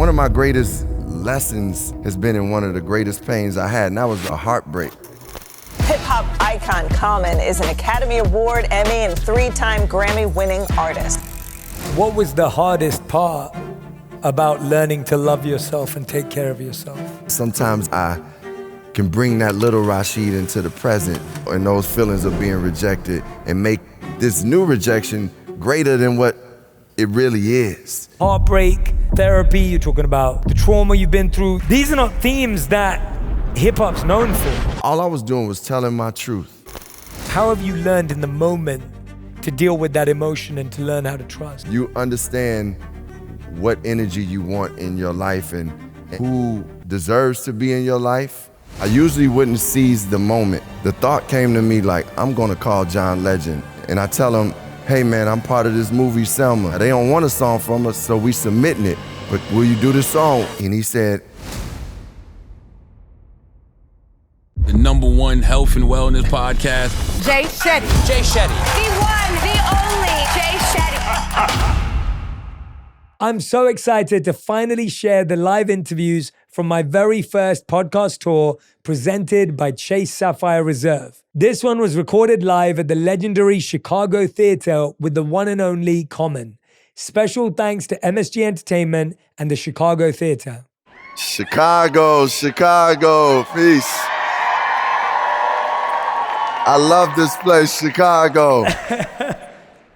One of my greatest lessons has been in one of the greatest pains I had, and that was a heartbreak. Hip-hop icon Common is an Academy Award, Emmy, and 3-time Grammy-winning artist. What was the hardest part about learning to love yourself and take care of yourself? Sometimes I can bring that little Rashid into the present and those feelings of being rejected and make this new rejection greater than what it really is. Heartbreak, therapy, you're talking about the trauma you've been through. These are not themes that hip-hop's known for. All I was doing was telling my truth. How have you learned in the moment to deal with that emotion and to learn how to trust? You understand what energy you want in your life and who deserves to be in your life. I usually wouldn't seize the moment. The thought came to me like, I'm gonna call John Legend. And I tell him, hey man, I'm part of this movie Selma. They don't want a song from us, so we submitting it. But will you do the song? And he said, the #1 health and wellness podcast. Jay Shetty. Jay Shetty. The one, the only Jay Shetty. I'm so excited to finally share the live interviews from my very first podcast tour presented by Chase Sapphire Reserve. This one was recorded live at the legendary Chicago Theater with the one and only Common. Special thanks to MSG Entertainment and the Chicago Theater. Chicago, peace. I love this place, Chicago.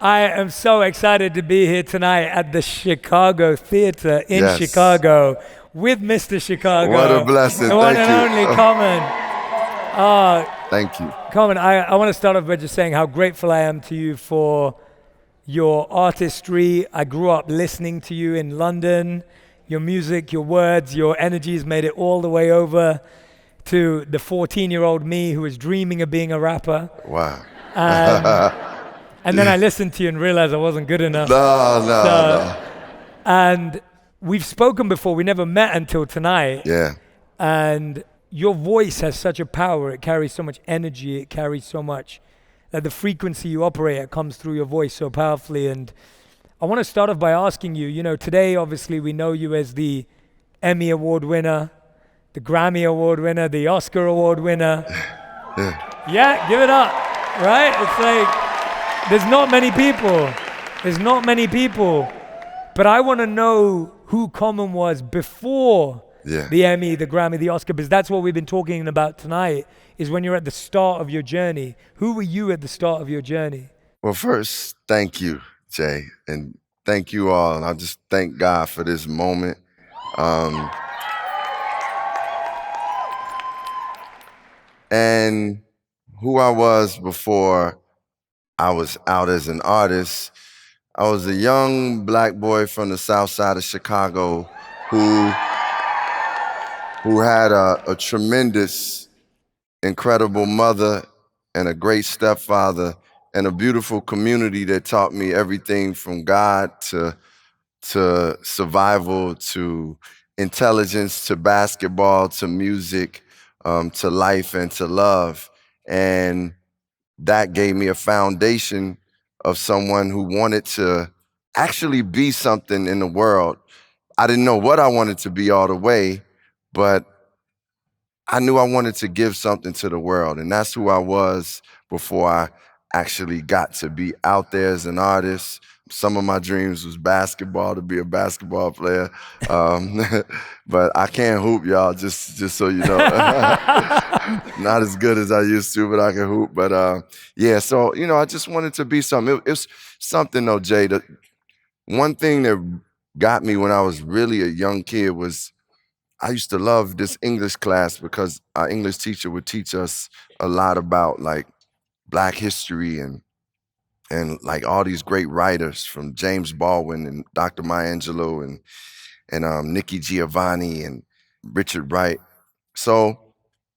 I am so excited to be here tonight at the Chicago Theater in Yes. Chicago with Mr. Chicago. What a blessing. The one Thank and you. only Common. Thank you. Common, I want to start off by just saying how grateful I am to you for your artistry. I grew up listening to you in London. Your music, your words, your energies made it all the way over to the 14-year-old me who was dreaming of being a rapper. Wow. And then I listened to you and realized I wasn't good enough. No. And we've spoken before. We never met until tonight. Yeah. And your voice has such a power. It carries so much energy. It carries so much. That the frequency you operate at comes through your voice so powerfully. And I want to start off by asking you, today obviously we know you as the Emmy Award winner, the Grammy Award winner, the Oscar Award winner. Yeah, give it up, right? It's like, there's not many people. But I want to know who Common was before the Emmy, the Grammy, the Oscar, because that's what we've been talking about tonight, is when you're at the start of your journey. Who were you at the start of your journey? Well, first, thank you, Jay, and thank you all. And I just thank God for this moment. And who I was before I was out as an artist, I was a young black boy from the south side of Chicago who had a tremendous, incredible mother and a great stepfather and a beautiful community that taught me everything from God to survival, to intelligence, to basketball, to music, to life and to love. And that gave me a foundation of someone who wanted to actually be something in the world. I didn't know what I wanted to be all the way, but I knew I wanted to give something to the world. And that's who I was before I actually got to be out there as an artist. Some of my dreams was basketball, to be a basketball player. But I can't hoop, y'all, just so you know. Not as good as I used to, but I can hoop. But so, I just wanted to be something. It's something though, Jay. One thing that got me when I was really a young kid was I used to love this English class because our English teacher would teach us a lot about like Black history and like all these great writers from James Baldwin and Dr. Maya Angelou and Nikki Giovanni and Richard Wright. So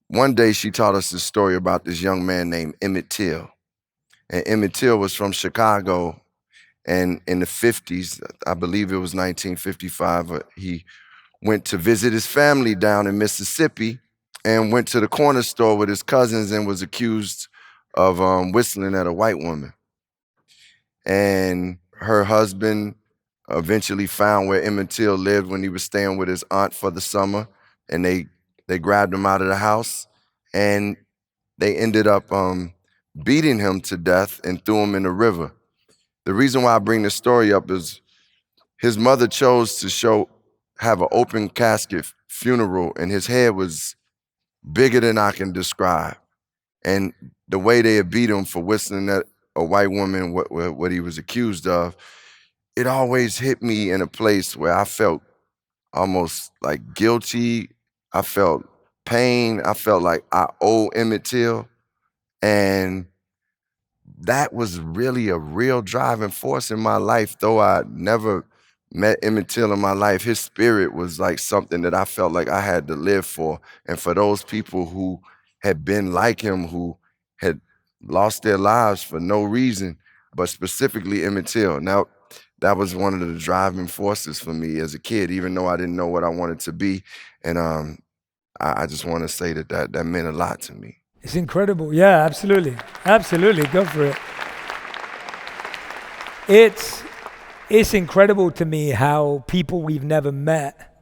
one day she taught us this story about this young man named Emmett Till. And Emmett Till was from Chicago, and in the 50s, I believe it was 1955, he went to visit his family down in Mississippi and went to the corner store with his cousins and was accused of whistling at a white woman. And her husband eventually found where Emmett Till lived when he was staying with his aunt for the summer, and they grabbed him out of the house, and they ended up beating him to death and threw him in the river. The reason why I bring this story up is his mother chose to have an open casket funeral, and his head was bigger than I can describe. And the way they had beat him for whistling at a white woman what he was accused of, it always hit me in a place where I felt almost like guilty. I felt pain. I felt like I owe Emmett Till. And that was really a real driving force in my life. Though I never met Emmett Till in my life, his spirit was like something that I felt like I had to live for. And for those people who had been like him, who had lost their lives for no reason, but specifically Emmett Till. Now, that was one of the driving forces for me as a kid, even though I didn't know what I wanted to be. And I just want to say that meant a lot to me. It's incredible. Yeah, absolutely. Absolutely. Go for it. It's incredible to me how people we've never met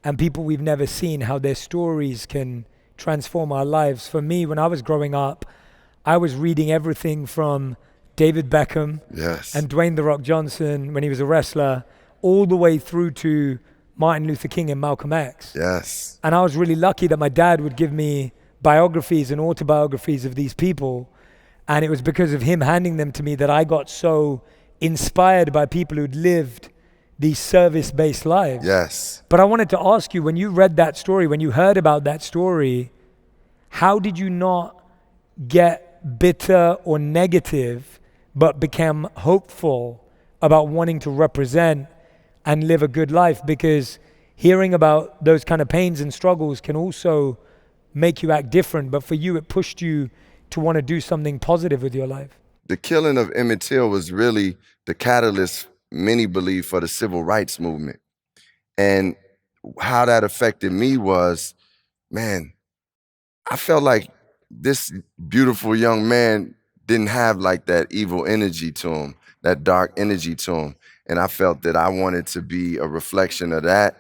and people we've never seen, how their stories can transform our lives. For me, when I was growing up, I was reading everything from David Beckham and Dwayne "The Rock" Johnson when he was a wrestler, all the way through to Martin Luther King and Malcolm X. Yes. And I was really lucky that my dad would give me biographies and autobiographies of these people. And it was because of him handing them to me that I got so inspired by people who'd lived these service-based lives. Yes. But I wanted to ask you, when you read that story, when you heard about that story, how did you not get bitter or negative, but become hopeful about wanting to represent and live a good life? Because hearing about those kind of pains and struggles can also make you act different, but for you, it pushed you to want to do something positive with your life. The killing of Emmett Till was really the catalyst, many believe, for the civil rights movement. And how that affected me was, man, I felt like this beautiful young man didn't have like that evil energy to him, that dark energy to him. And I felt that I wanted to be a reflection of that.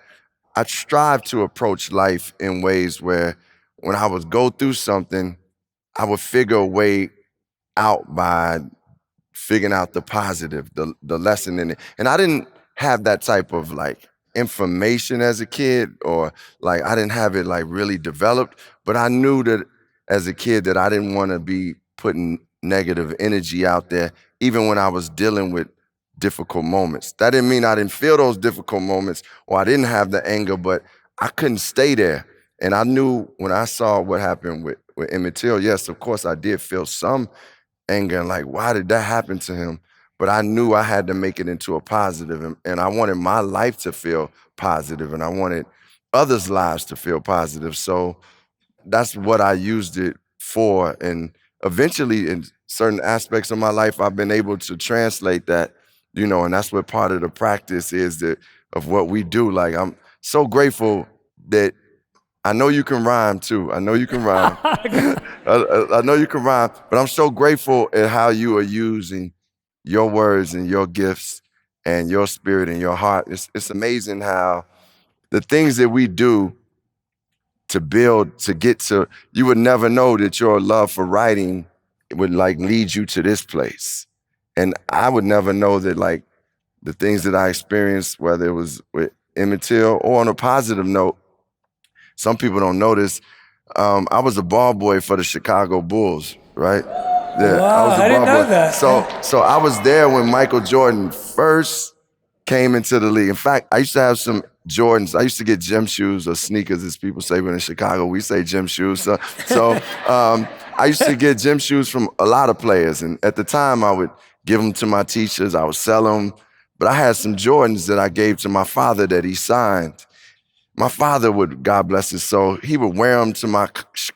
I strive to approach life in ways where when I would go through something, I would figure a way out by figuring out the positive, the lesson in it. And I didn't have that type of like information as a kid, or like I didn't have it like really developed, but I knew that as a kid that I didn't want to be putting negative energy out there, even when I was dealing with difficult moments. That didn't mean I didn't feel those difficult moments or I didn't have the anger, but I couldn't stay there. And I knew when I saw what happened with Emmett Till, yes, of course I did feel some anger and like, why did that happen to him? But I knew I had to make it into a positive, and I wanted my life to feel positive, and I wanted others' lives to feel positive. So that's what I used it for. And eventually in certain aspects of my life, I've been able to translate that, and that's what part of the practice is of what we do. Like, I'm so grateful that I know you can rhyme too. I know you can rhyme. I know you can rhyme, but I'm so grateful at how you are using your words and your gifts and your spirit and your heart. It's amazing how the things that we do to build, to get to, you would never know that your love for writing would like lead you to this place. And I would never know that like the things that I experienced, whether it was with Emmett Till or on a positive note, some people don't know this. I was a ball boy for the Chicago Bulls, right? Yeah, wow, I didn't know that. So I was there when Michael Jordan first came into the league. In fact, I used to have some Jordans. I used to get gym shoes or sneakers, as people say, but in Chicago, we say gym shoes. So I used to get gym shoes from a lot of players. And at the time, I would give them to my teachers. I would sell them. But I had some Jordans that I gave to my father that he signed. My father would, God bless his soul, he would wear them to my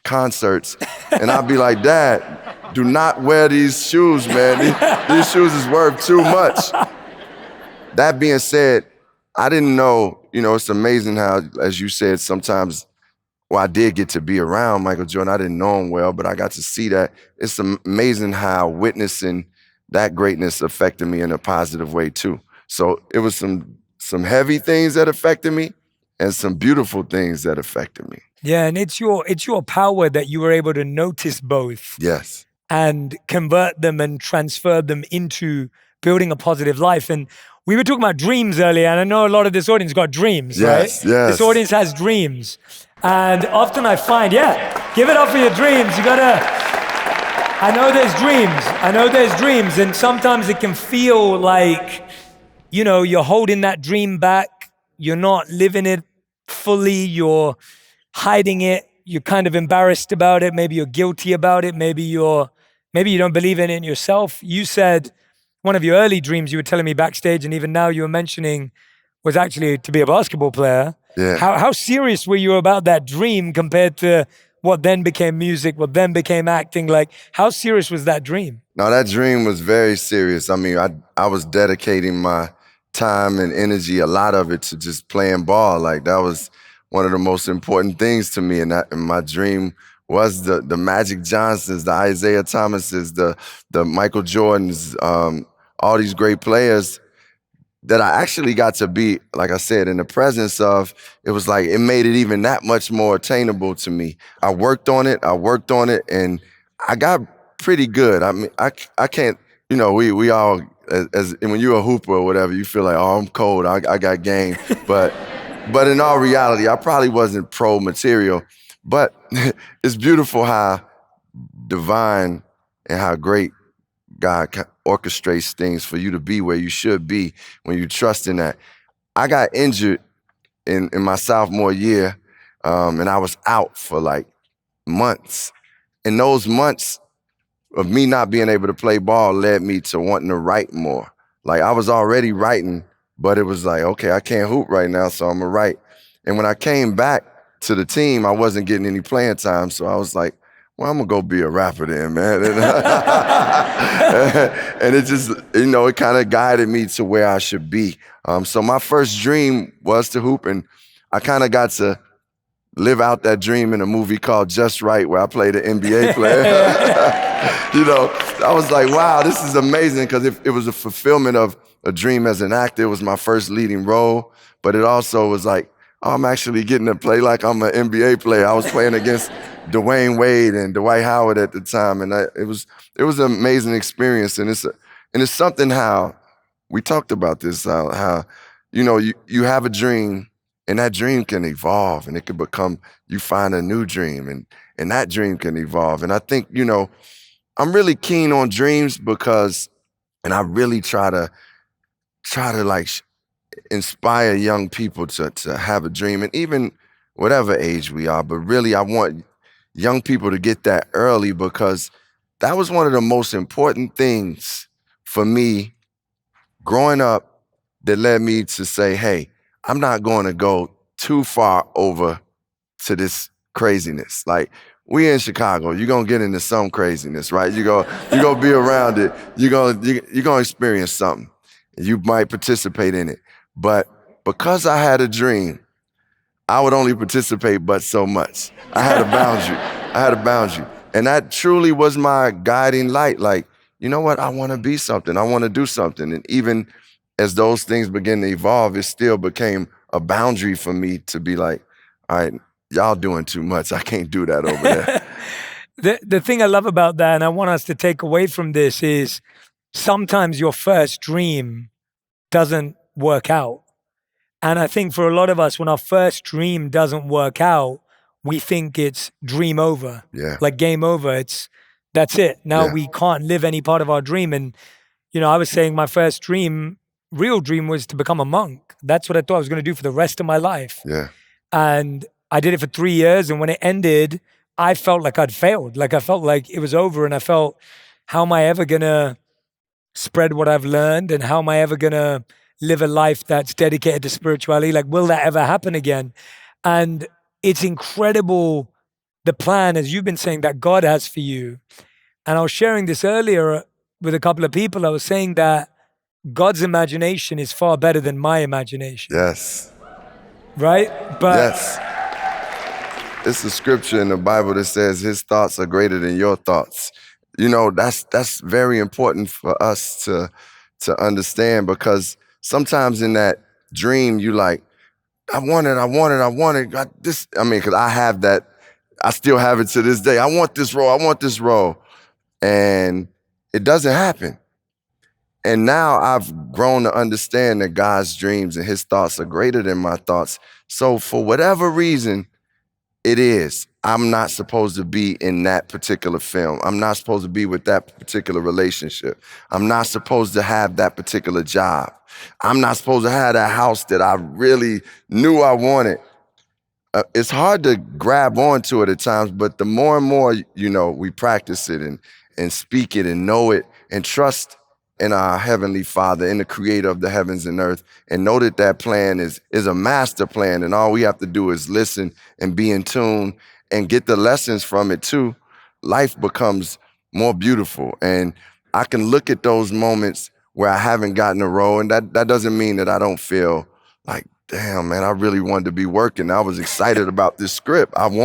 concerts. And I'd be like, Dad, do not wear these shoes, man. These shoes is worth too much. That being said, I didn't know, it's amazing how, as you said, sometimes, I did get to be around Michael Jordan. I didn't know him well, but I got to see that. It's amazing how witnessing that greatness affected me in a positive way too. So it was some heavy things that affected me and some beautiful things that affected me. Yeah, and it's your power that you were able to notice both Yes. and convert them and transfer them into building a positive life. And we were talking about dreams earlier, and I know a lot of this audience got dreams, Yes, right? yes. This audience has dreams. And often I find, give it up for your dreams. You gotta, I know there's dreams. And sometimes it can feel like, you're holding that dream back. You're not living it fully. You're hiding it. You're kind of embarrassed about it. Maybe you're guilty about it. Maybe you don't believe in it yourself. You said one of your early dreams you were telling me backstage, and even now you were mentioning, was actually to be a basketball player. Yeah. How serious were you about that dream compared to what then became music, what then became acting? Like, how serious was that dream? No, that dream was very serious. I mean, I was dedicating my time and energy, a lot of it, to just playing ball. Like, that was one of the most important things to me. And my dream was the Magic Johnsons, the Isaiah Thomases, the Michael Jordans, all these great players that I actually got to be, like I said, in the presence of. It was like, it made it even that much more attainable to me. I worked on it, and I got pretty good. I mean, I can't, we all, as when you're a hooper or whatever, you feel like, oh, I'm cold, I got game. But in all reality, I probably wasn't pro material. But it's beautiful how divine and how great God orchestrates things for you to be where you should be when you trust in that. I got injured in my sophomore year, and I was out for like months. And those months of me not being able to play ball led me to wanting to write more. Like, I was already writing, but it was like, okay, I can't hoop right now, so I'm gonna write. And when I came back to the team, I wasn't getting any playing time, so I was like, well, I'm gonna go be a rapper then, man. And it just, it kind of guided me to where I should be. So my first dream was to hoop, and I kind of got to live out that dream in a movie called Just Right, where I played an NBA player. I was like, wow, this is amazing, because it was a fulfillment of a dream as an actor. It was my first leading role, but it also was like, oh, I'm actually getting to play like I'm an NBA player. I was playing against Dwayne Wade and Dwight Howard at the time, and it was an amazing experience. And it's something how we talked about this, how you have a dream, and that dream can evolve, and it can become, you find a new dream, and that dream can evolve. And I think I'm really keen on dreams because, and I really try to like inspire young people to have a dream, and even whatever age we are. But really, I want young people to get that early, because that was one of the most important things for me growing up that led me to say, hey, I'm not going to go too far over to this craziness. Like, we in Chicago, you're going to get into some craziness, right? You're going to be around it. You're going to experience something. You might participate in it. But because I had a dream, I would only participate but so much. I had a boundary. And that truly was my guiding light. Like, you know what? I want to be something. I want to do something. And even as those things begin to evolve, it still became a boundary for me to be like, all right, y'all doing too much. I can't do that over there. The thing I love about that, and I want us to take away from this, is sometimes your first dream doesn't work out. And I think for a lot of us, when our first dream doesn't work out, we think it's dream over. Yeah. Like game over. That's it. Now we can't live any part of our dream. And, I was saying my first dream, real dream, was to become a monk. That's what I thought I was going to do for the rest of my life. Yeah. And I did it for 3 years. And when it ended, I felt like I'd failed. Like, I felt like it was over. And I felt, how am I ever going to spread what I've learned? And how am I ever going to live a life that's dedicated to spirituality? Like, will that ever happen again? And it's incredible, the plan, as you've been saying, that God has for you. And I was sharing this earlier with a couple of people. I was saying that God's imagination is far better than my imagination. Yes. Right? But yes. It's a scripture in the Bible that says his thoughts are greater than your thoughts. That's very important for us to understand, because sometimes in that dream, you like, I want it, I want it, I want it. Because I have that, I still have it to this day. I want this role, I want this role. And it doesn't happen. And now I've grown to understand that God's dreams and his thoughts are greater than my thoughts. So for whatever reason it is, I'm not supposed to be in that particular film. I'm not supposed to be with that particular relationship. I'm not supposed to have that particular job. I'm not supposed to have that house that I really knew I wanted. It's hard to grab onto it at times, but the more and more, we practice it and speak it and know it and trust in our Heavenly Father, in the creator of the heavens and earth, and know that that plan is a master plan, and all we have to do is listen and be in tune and get the lessons from it too. Life becomes more beautiful, and I can look at those moments where I haven't gotten a role, and that doesn't mean that I don't feel like, damn, man, I really wanted to be working. I was excited about this script. I'm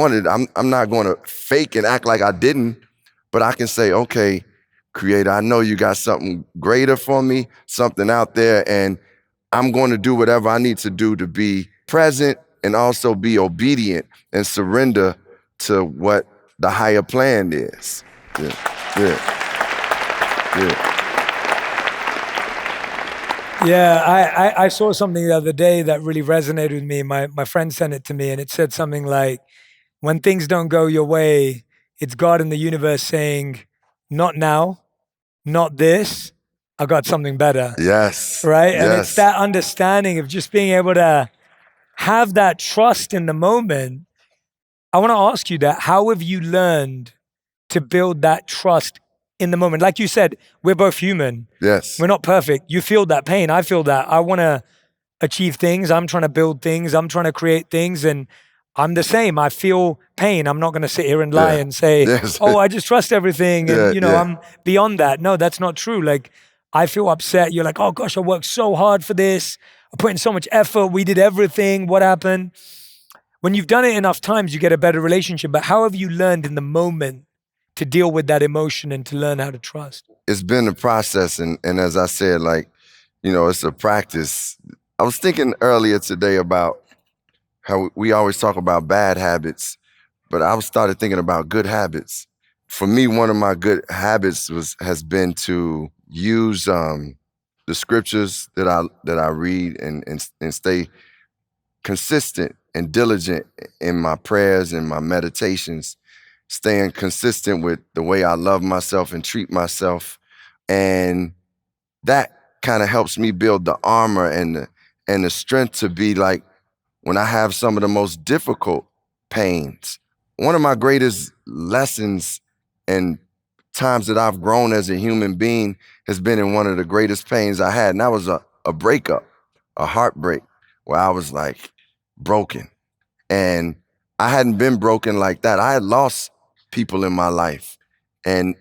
not going to fake and act like I didn't, but I can say, okay, Creator, I know you got something greater for me, something out there, and I'm going to do whatever I need to do to be present and also be obedient and surrender to what the higher plan is. Yeah. Yeah, I saw something the other day that really resonated with me. My friend sent it to me, and it said something like, when things don't go your way, it's God in the universe saying, not now, not this, I got something better. Yes. Right? Yes. And it's that understanding of just being able to have that trust in the moment. I want to ask you that. How have you learned to build that trust in the moment? Like you said, we're both human. Yes. We're not perfect. You feel that pain. I feel that. I want to achieve things. I'm trying to build things. I'm trying to create things. And I'm the same. I feel pain. I'm not going to sit here and lie and say, Yes. oh, I just trust everything. And, I'm beyond that. No, that's not true. Like, I feel upset. You're like, oh, gosh, I worked so hard for this. I put in so much effort. We did everything. What happened? When you've done it enough times, you get a better relationship. But how have you learned in the moment to deal with that emotion and to learn how to trust? It's been a process. And as I said, it's a practice. I was thinking earlier today about how we always talk about bad habits, but I started thinking about good habits. For me, one of my good habits has been to use the scriptures that I read and stay consistent and diligent in my prayers and my meditations, staying consistent with the way I love myself and treat myself. And that kind of helps me build the armor and the strength to be like, when I have some of the most difficult pains. One of my greatest lessons and times that I've grown as a human being has been in one of the greatest pains I had, and that was a breakup, a heartbreak, where I was like broken. And I hadn't been broken like that. I had lost people in my life, and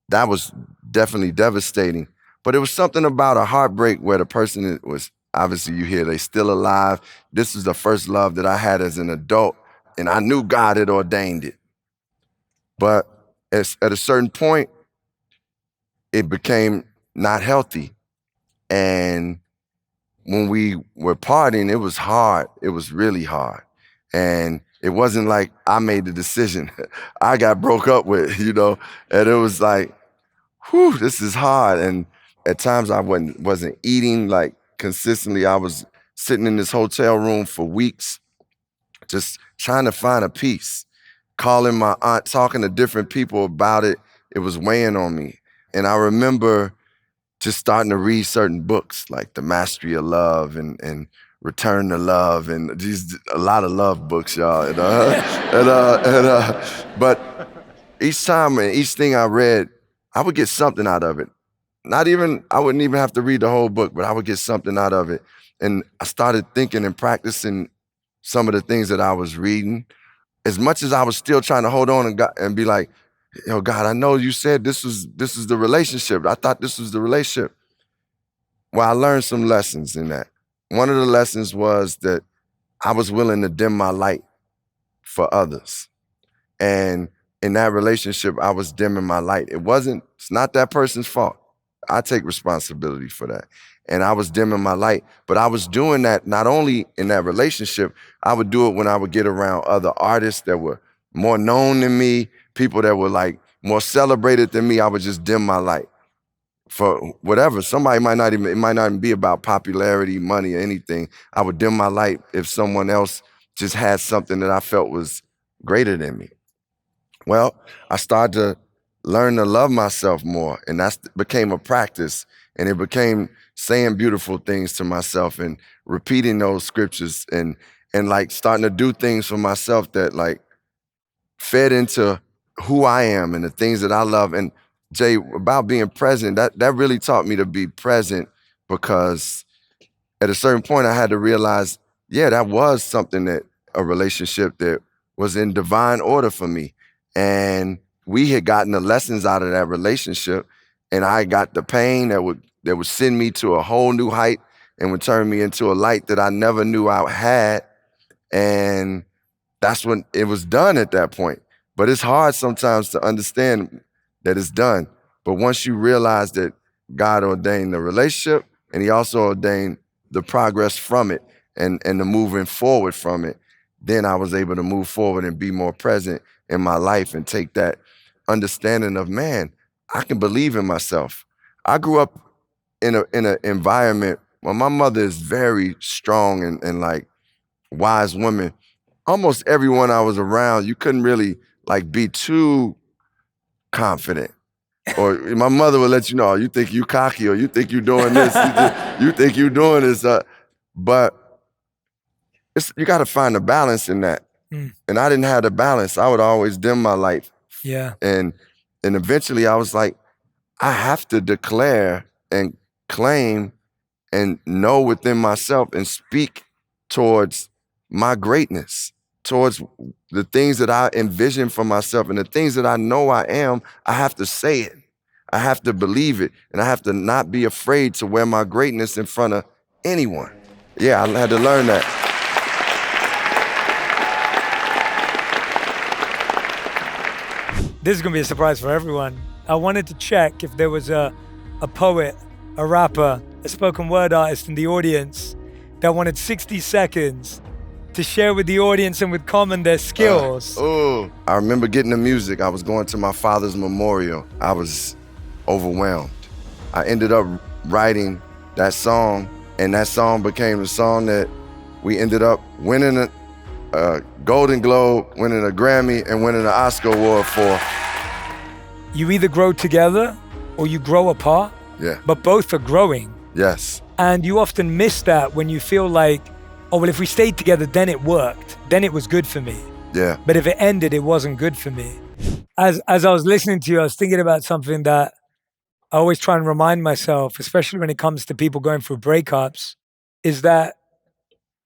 that was definitely devastating. But it was something about a heartbreak where the person was, obviously you hear they still alive. This was the first love that I had as an adult, and I knew God had ordained it. But at a certain point, it became not healthy. And when we were partying, it was hard. It was really hard. And it wasn't like I made the decision. I got broke up with, and it was like, whew, this is hard. And at times I wasn't eating like consistently. I was sitting in this hotel room for weeks, just trying to find a peace, calling my aunt, talking to different people about it. It was weighing on me. And I remember just starting to read certain books like The Mastery of Love and Return to Love, and a lot of love books, y'all. But each time and each thing I read, I would get something out of it. I wouldn't even have to read the whole book, but I would get something out of it. And I started thinking and practicing some of the things that I was reading. As much as I was still trying to hold on and be like, yo, God, I know you said this was the relationship. I thought this was the relationship. Well, I learned some lessons in that. One of the lessons was that I was willing to dim my light for others. And in that relationship, I was dimming my light. It's not that person's fault. I take responsibility for that. And I was dimming my light. But I was doing that not only in that relationship, I would do it when I would get around other artists that were more known than me, people that were like more celebrated than me. I would just dim my light for whatever. Somebody it might not even be about popularity, money, or anything. I would dim my light if someone else just had something that I felt was greater than me. Well, I started to learn to love myself more, and that became a practice, and it became saying beautiful things to myself and repeating those scriptures and like starting to do things for myself that like fed into who I am and the things that I love. And Jay, about being present, that really taught me to be present, because at a certain point I had to realize, yeah, that was something, that a relationship that was in divine order for me. And we had gotten the lessons out of that relationship, and I got the pain that would send me to a whole new height and would turn me into a light that I never knew I had. And that's when it was done at that point. But it's hard sometimes to understand that it's done. But once you realize that God ordained the relationship, and he also ordained the progress from it and the moving forward from it, then I was able to move forward and be more present in my life and take that understanding of, man, I can believe in myself. I grew up in an environment where my mother is very strong and like wise woman. Almost everyone I was around, you couldn't really like be too confident. Or my mother would let you know, you think you cocky, or you think you doing this, you think you doing this. But you got to find a balance in that. And I didn't have the balance. I would always dim my light. Yeah. And eventually I was like, I have to declare and claim and know within myself and speak towards my greatness, towards the things that I envision for myself and the things that I know I am. I have to say it. I have to believe it. And I have to not be afraid to wear my greatness in front of anyone. Yeah, I had to learn that. This is going to be a surprise for everyone. I wanted to check if there was a poet, a rapper, a spoken word artist in the audience that wanted 60 seconds to share with the audience and with Common their skills. I remember getting the music. I was going to my father's memorial. I was overwhelmed. I ended up writing that song, and that song became the song that we ended up winning a Golden Globe, winning a Grammy, and winning an Oscar award for. You either grow together or you grow apart, Yeah. but both are growing. Yes. And you often miss that when you feel like, oh, well, if we stayed together, then it worked. Then it was good for me. Yeah. But if it ended, it wasn't good for me. As I was listening to you, I was thinking about something that I always try and remind myself, especially when it comes to people going through breakups, is that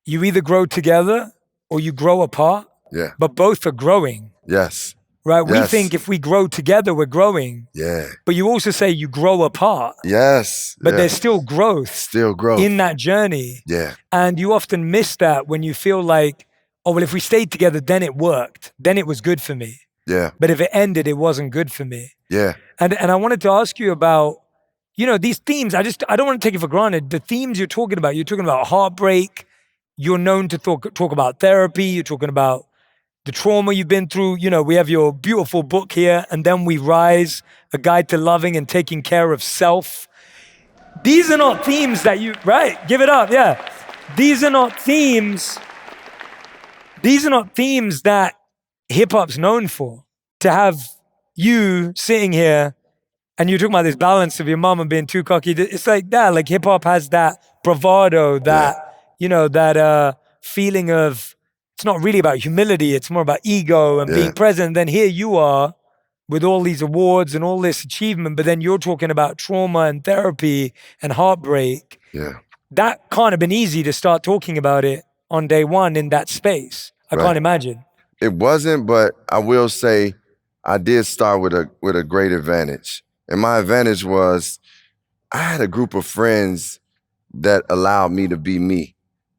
you either grow together or you grow apart, Yeah. but both are growing, Yes. right? We Yes. think if we grow together, we're growing. Yeah. But you also say you grow apart, Yes. but Yeah. there's still growth Still growth. in that journey. Yeah. And you often miss that when you feel like, oh, well, if we stayed together, then it worked. Then it was good for me. Yeah. But if it ended, it wasn't good for me. Yeah. And I wanted to ask you about, these themes. I don't want to take it for granted. The themes you're talking about heartbreak. You're known to talk about therapy. You're talking about the trauma you've been through. We have your beautiful book here, And Then We Rise, A Guide to Loving and Taking Care of Self. These are not themes that right, give it up, yeah. These are not themes that hip-hop's known for. To have you sitting here and you're talking about this balance of your mama being too cocky. It's like that, like hip-hop has that bravado, that, that feeling of, it's not really about humility, it's more about ego and being present. Then here you are with all these awards and all this achievement, but then you're talking about trauma and therapy and heartbreak. Yeah. That can't have been easy to start talking about it on day one in that space. I can't imagine. It wasn't, but I will say I did start with a great advantage. And my advantage was I had a group of friends that allowed me to be me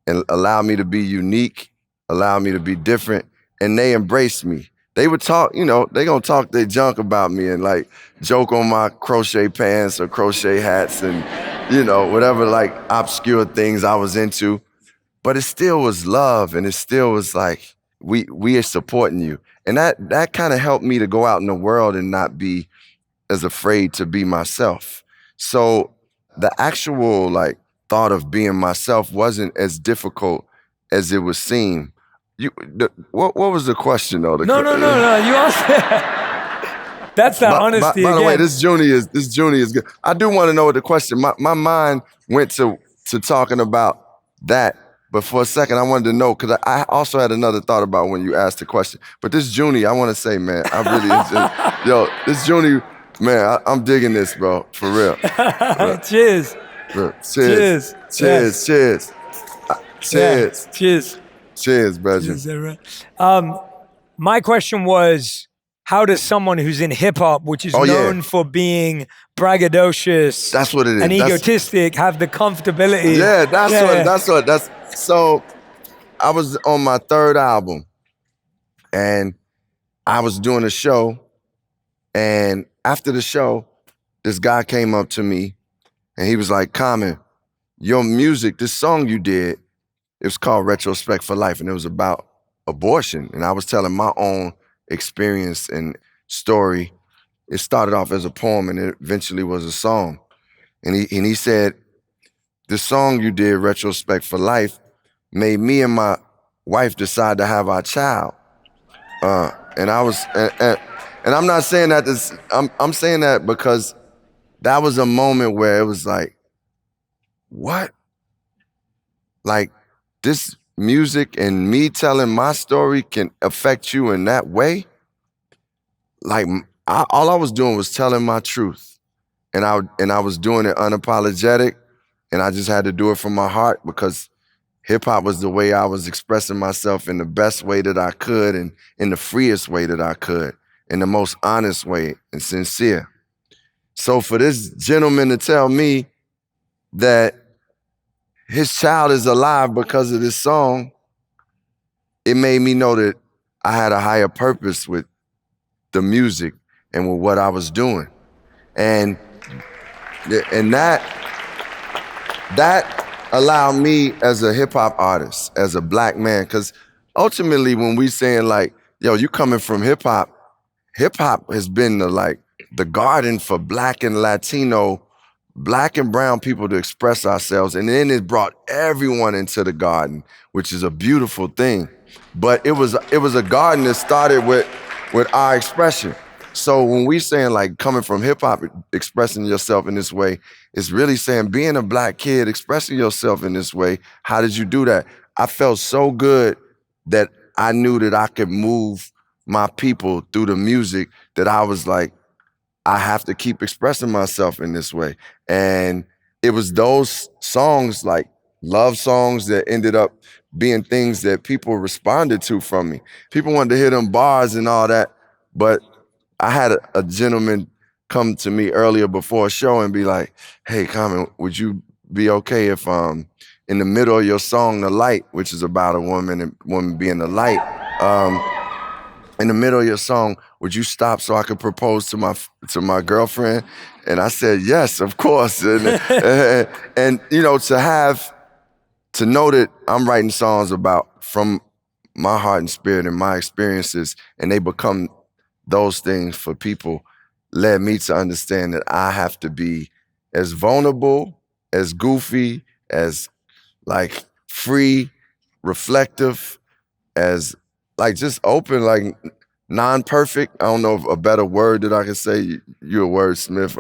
and allowed me to be unique, allowed me to be different, and they embraced me. they would talk, they gonna talk their junk about me and like joke on my crochet pants or crochet hats and, whatever like obscure things I was into. But it still was love, and it still was like, we are supporting you. And that kind of helped me to go out in the world and not be as afraid to be myself. So the actual like thought of being myself wasn't as difficult as it would seem. What was the question though? No. You asked. That's that honesty By the way, again. this Junie is good. I do want to know what the question. My mind went to talking about that, but for a second I wanted to know because I also had another thought about when you asked the question. But this Junie, I want to say, man, I really this Junie, man, I'm digging this, bro, for real. Cheers. Cheers. Yes. Cheers. Cheers. Yeah. Cheers. Cheers, brother. Is that right? My question was, how does someone who's in hip hop, which is known for being braggadocious, that's what it is, and egotistic, have the comfortability? Yeah, that's so. I was on my third album, and I was doing a show, and after the show, this guy came up to me, and he was like, "Common, your music, this song you did, it was called Retrospect for Life, and it was about abortion." And I was telling my own experience and story. It started off as a poem, and it eventually was a song. And he said, "The song you did, Retrospect for Life, made me and my wife decide to have our child." And I was, and I'm not saying that this, I'm saying that because that was a moment where it was like, what? Like, this music and me telling my story can affect you in that way? Like, all I was doing was telling my truth. And I was doing it unapologetic, and I just had to do it from my heart because hip hop was the way I was expressing myself in the best way that I could and in the freest way that I could, in the most honest way and sincere. So for this gentleman to tell me that his child is alive because of this song, it made me know that I had a higher purpose with the music and with what I was doing. And that allowed me as a hip hop artist, as a black man, because ultimately when we saying like, yo, you coming from hip hop has been the garden for black and Latino, black and brown people to express ourselves. And then it brought everyone into the garden, which is a beautiful thing. But it was a garden that started with our expression. So when we saying like coming from hip hop, expressing yourself in this way, it's really saying being a black kid, expressing yourself in this way. How did you do that? I felt so good that I knew that I could move my people through the music that I was like, I have to keep expressing myself in this way. And it was those songs, like love songs, that ended up being things that people responded to from me. People wanted to hear them bars and all that, but I had a gentleman come to me earlier before a show and be like, "Hey, Common, would you be okay if in the middle of your song, The Light," which is about a woman and woman being the light, in the middle of your song, would you stop so I could propose to my girlfriend? And I said, yes, of course. And to know that I'm writing songs about from my heart and spirit and my experiences, and they become those things for people, led me to understand that I have to be as vulnerable, as goofy, as like free, reflective, as like just open, like non-perfect. I don't know if a better word that I can say. You're a wordsmith.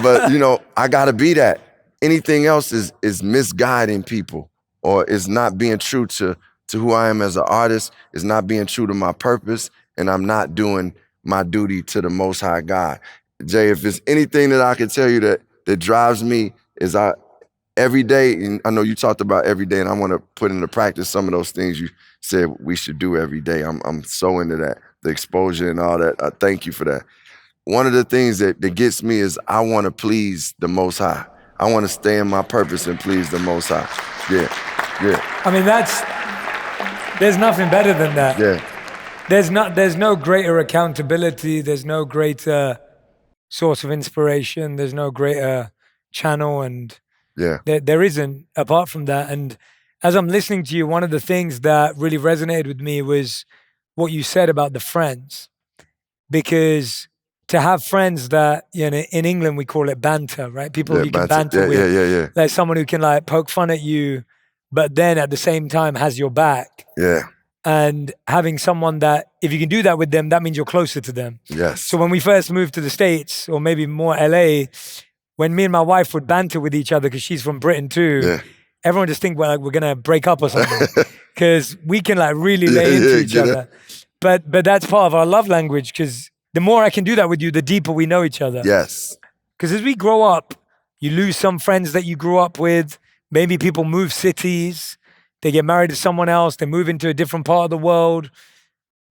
But I gotta be that. Anything else is misguiding people, or is not being true to who I am as an artist, is not being true to my purpose, and I'm not doing my duty to the Most High God. Jay, if there's anything that I can tell you that drives me, is every day, and I know you talked about every day, and I want to put into practice some of those things you said we should do every day. I'm so into that, the exposure and all that. I thank you for that. One of the things that gets me is I want to please the Most High. I want to stay in my purpose and please the Most High. Yeah. I mean, There's nothing better than that. Yeah, There's no greater accountability. There's no greater source of inspiration. There's no greater channel, and yeah, there isn't apart from that. And as I'm listening to you, one of the things that really resonated with me was what you said about the friends, because to have friends that, in England we call it banter, right? People yeah, you can banter with, yeah, like someone who can like poke fun at you, but then at the same time has your back. yeah, And having someone that, if you can do that with them, that means you're closer to them. yes, So when we first moved to the States, or maybe more LA, when me and my wife would banter with each other, because she's from Britain too, yeah, everyone just think we're gonna break up or something, because we can like really lay Yeah, into yeah, each get it. other. But that's part of our love language, because the more I can do that with you, the deeper we know each other. yes, Because as we grow up, you lose some friends that you grew up with. Maybe people move cities, they get married to someone else, they move into a different part of the world.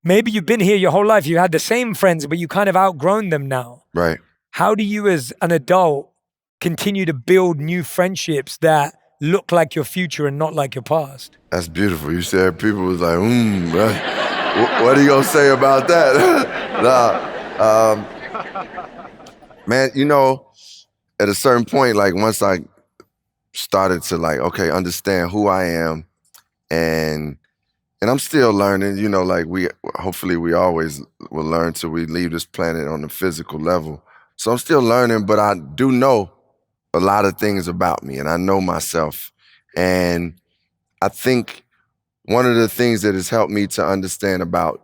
Maybe you've been here your whole life, you had the same friends, but you kind of outgrown them now. right. How do you as an adult continue to build new friendships that look like your future and not like your past? That's beautiful. You said people was like, what are you gonna say about that? Nah, man, at a certain point, like once I started to like, okay, understand who I am, and I'm still learning, like hopefully we always will learn till we leave this planet on the physical level. So I'm still learning, but I do know a lot of things about me, and I know myself. And I think one of the things that has helped me to understand about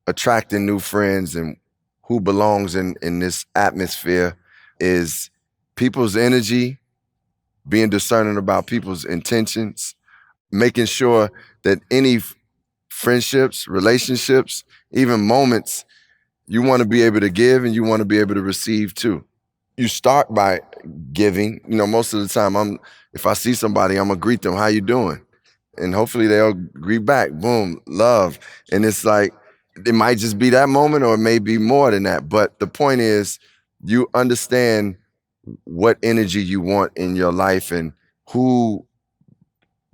attracting new friends and who belongs in this atmosphere is people's energy, being discerning about people's intentions, making sure that any friendships, relationships, even moments, you want to be able to give and you want to be able to receive too. You start by giving. Most of the time, if I see somebody, I'm gonna greet them. How you doing? And hopefully they'll greet back. Boom, love. And it's like, it might just be that moment or it may be more than that. But the point is, you understand what energy you want in your life and who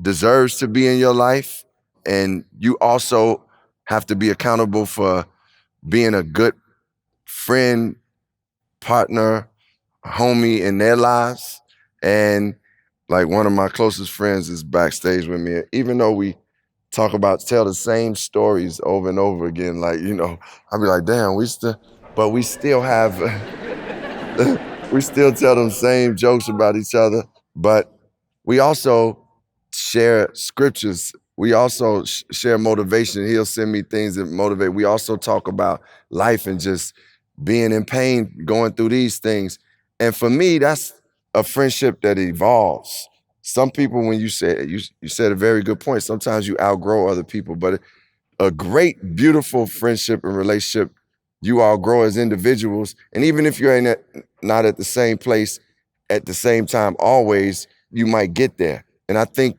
deserves to be in your life. And you also have to be accountable for being a good friend, partner, homie in their lives. And like one of my closest friends is backstage with me. Even though we tell the same stories over and over again, like, I'll be like, damn, we still have, we still tell them same jokes about each other, but we also share scriptures. We also share motivation. He'll send me things that motivate. We also talk about life and just being in pain, going through these things. And for me, that's a friendship that evolves. Some people, when you said a very good point, sometimes you outgrow other people, but a great, beautiful friendship and relationship, you all grow as individuals. And even if you're not at the same place at the same time, always, you might get there. And I think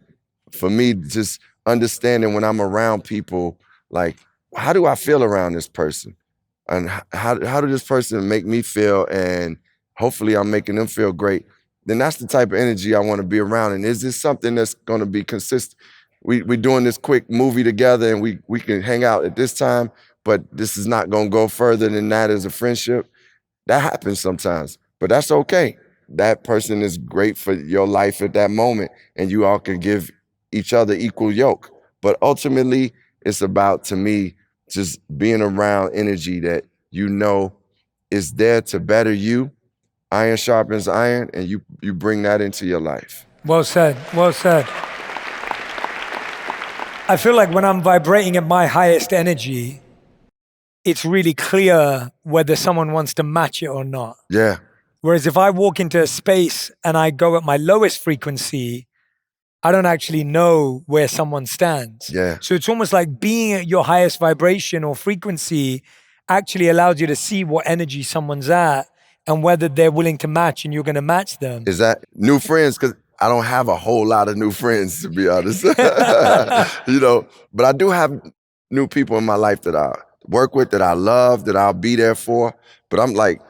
for me, just understanding when I'm around people, like, how do I feel around this person? And how does this person make me feel? And hopefully I'm making them feel great. Then that's the type of energy I want to be around. And is this something that's going to be consistent? We're doing this quick movie together and we can hang out at this time, but this is not going to go further than that as a friendship. That happens sometimes, but that's okay. That person is great for your life at that moment, and you all can give each other equal yoke. But ultimately, it's about, to me, just being around energy that is there to better you. Iron sharpens iron, and you bring that into your life. Well said, well said. I feel like when I'm vibrating at my highest energy, it's really clear whether someone wants to match it or not. Yeah. Whereas if I walk into a space and I go at my lowest frequency, I don't actually know where someone stands. Yeah. So it's almost like being at your highest vibration or frequency actually allows you to see what energy someone's at and whether they're willing to match and you're going to match them. Is that new friends? Because I don't have a whole lot of new friends, to be honest. But I do have new people in my life that I work with, that I love, that I'll be there for. But I'm like,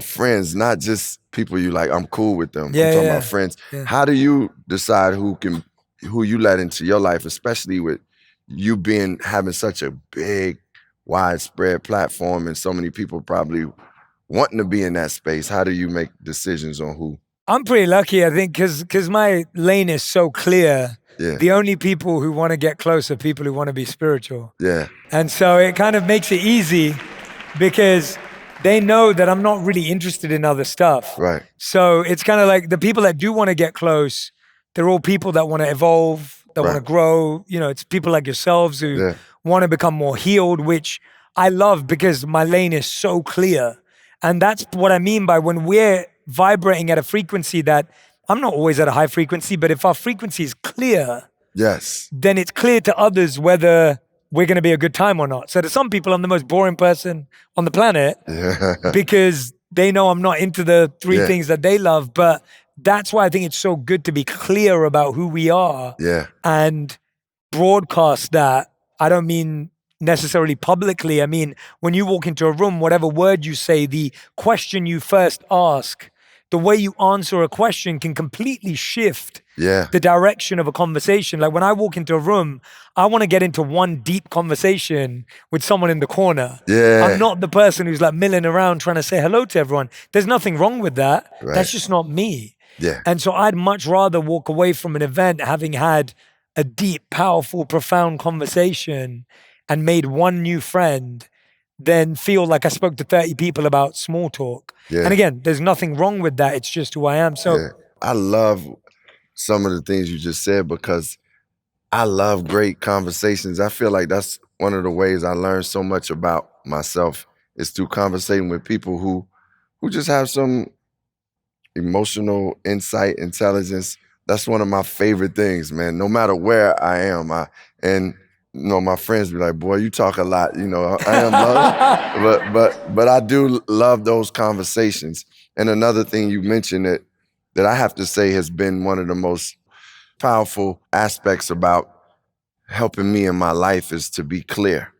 friends, not just people you like, I'm cool with them. Yeah, I'm talking yeah. about friends. Yeah. How do you decide who you let into your life, especially with you having such a big, widespread platform and so many people probably wanting to be in that space, how do you make decisions on who? I'm pretty lucky, I think, because my lane is so clear. Yeah. The only people who want to get close are people who want to be spiritual. Yeah. And so it kind of makes it easy because they know that I'm not really interested in other stuff. Right. So it's kind of like the people that do want to get close, they're all people that want to evolve, that want to grow. You know, it's people like yourselves who want to become more healed, which I love because my lane is so clear. And that's what I mean by when we're vibrating at a frequency that I'm not always at a high frequency, but if our frequency is clear, yes, then it's clear to others whether we're going to be a good time or not. So to some people, I'm the most boring person on the planet because they know I'm not into the three things that they love. But that's why I think it's so good to be clear about who we are and broadcast that. I don't mean necessarily publicly. I mean, when you walk into a room, whatever word you say, the question you first ask, the way you answer a question can completely shift the direction of a conversation. Like when I walk into a room, I want to get into one deep conversation with someone in the corner. I'm not the person who's like milling around trying to say hello to everyone. There's nothing wrong with that. That's just not me. And so I'd much rather walk away from an event having had a deep, powerful, profound conversation and made one new friend than feel like I spoke to 30 people about small talk. And again, there's nothing wrong with that. It's just who I am. So I love some of the things you just said because I love great conversations. I feel like that's one of the ways I learn so much about myself is through conversating with people who just have some emotional insight, intelligence. That's one of my favorite things, man. No matter where I am, my friends be like, "Boy, you talk a lot." You know, I am love, but I do love those conversations. And another thing you mentioned that I have to say has been one of the most powerful aspects about helping me in my life is to be clear.